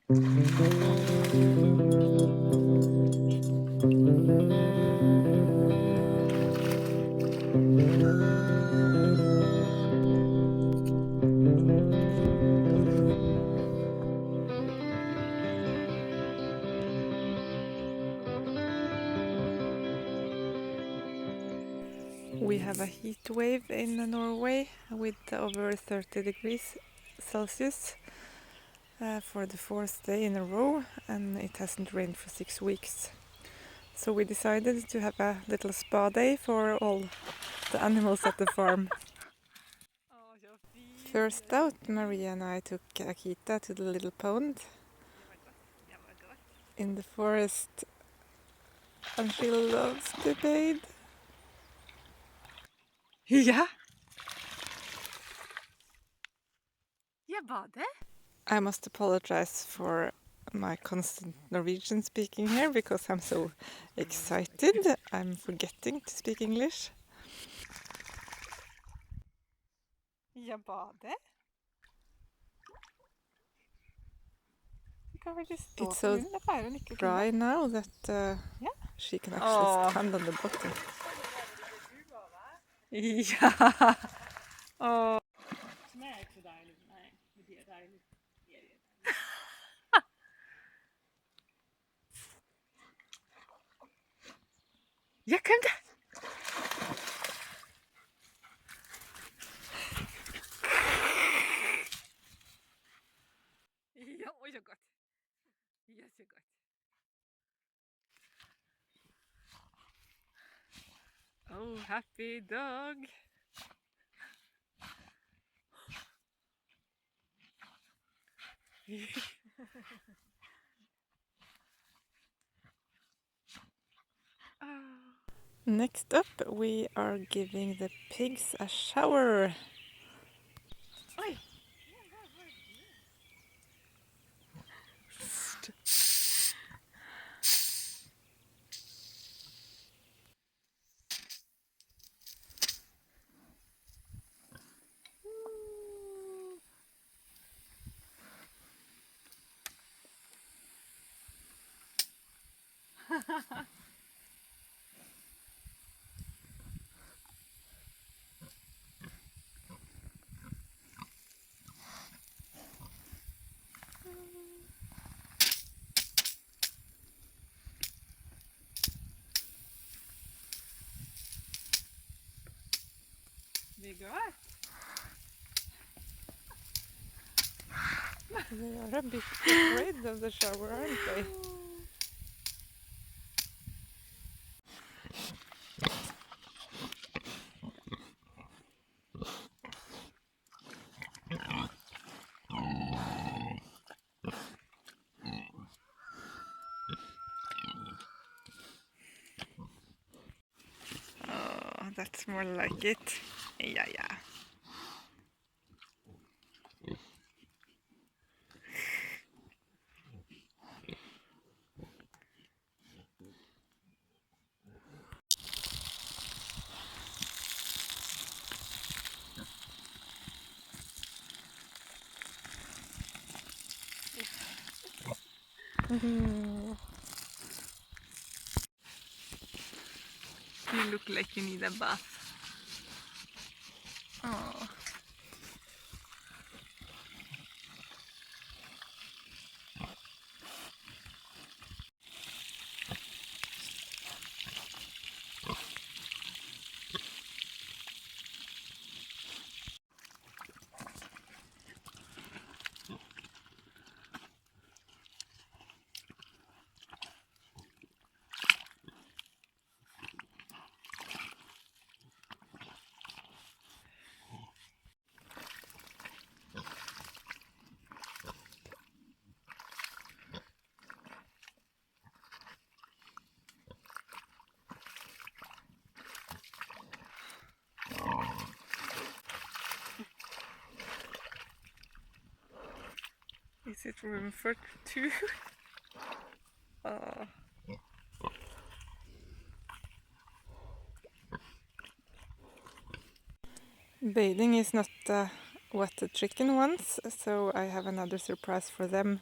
We have a heat wave in Norway with over 30 degrees Celsius for the fourth day in a row, and it hasn't rained for 6 weeks. So we decided to have a little spa day for all the animals at the farm. First out, Maria and I took Akita to the little pond in the forest, and she loves to bathe. Ja. Jeg bader. I must apologize for my constant Norwegian speaking here because I'm so excited. I'm forgetting to speak English. Jeg bader. It's so dry now that she can actually stand on the bottom. Ja. Åh. Det er ikke så dejlig. Nej, men det er dejligt. Ja, kom da. Ja, oj så godt. Ja, så godt. Oh, happy dog. Next up, we are giving the pigs a shower. Oj. Det är gott. They are a bit afraid of the shower, aren't they? Oh, that's more like it. Ja, ja. You look like you need a bath. Oh. Is it room for two? Oh. Bathing is not what the chicken wants, so I have another surprise for them.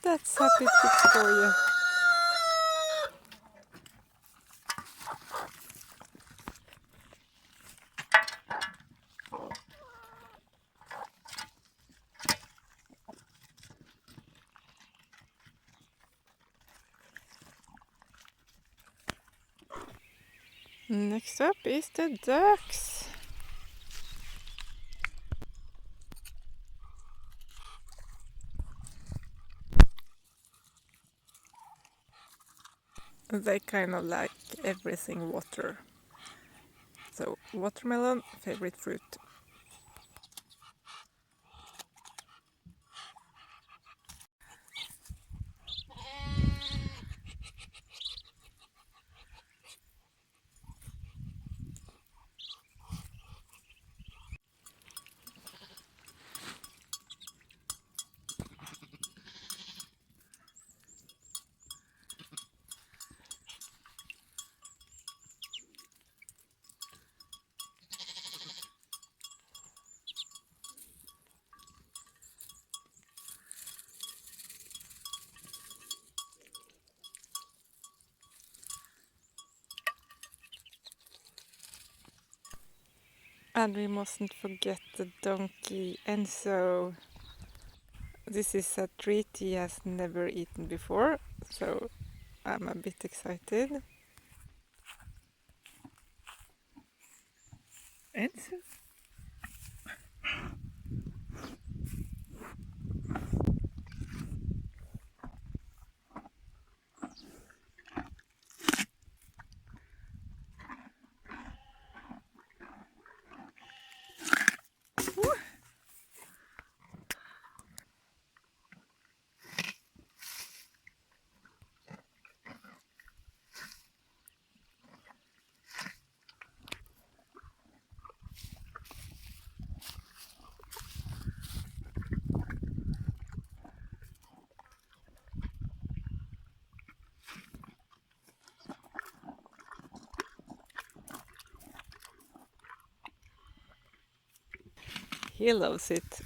That's happy tricks for you. Next up is the ducks. They kind of like everything water. So watermelon, favorite fruit. And we mustn't forget the donkey Enzo. This is a treat he has never eaten before, so I'm a bit excited. Enzo? He loves it.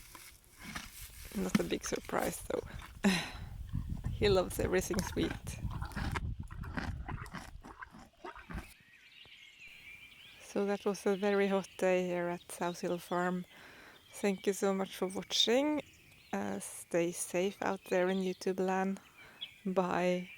Not a big surprise though. He loves everything sweet. So that was a very hot day here at South Hill Farm. Thank you so much for watching. Stay safe out there in YouTube land. Bye.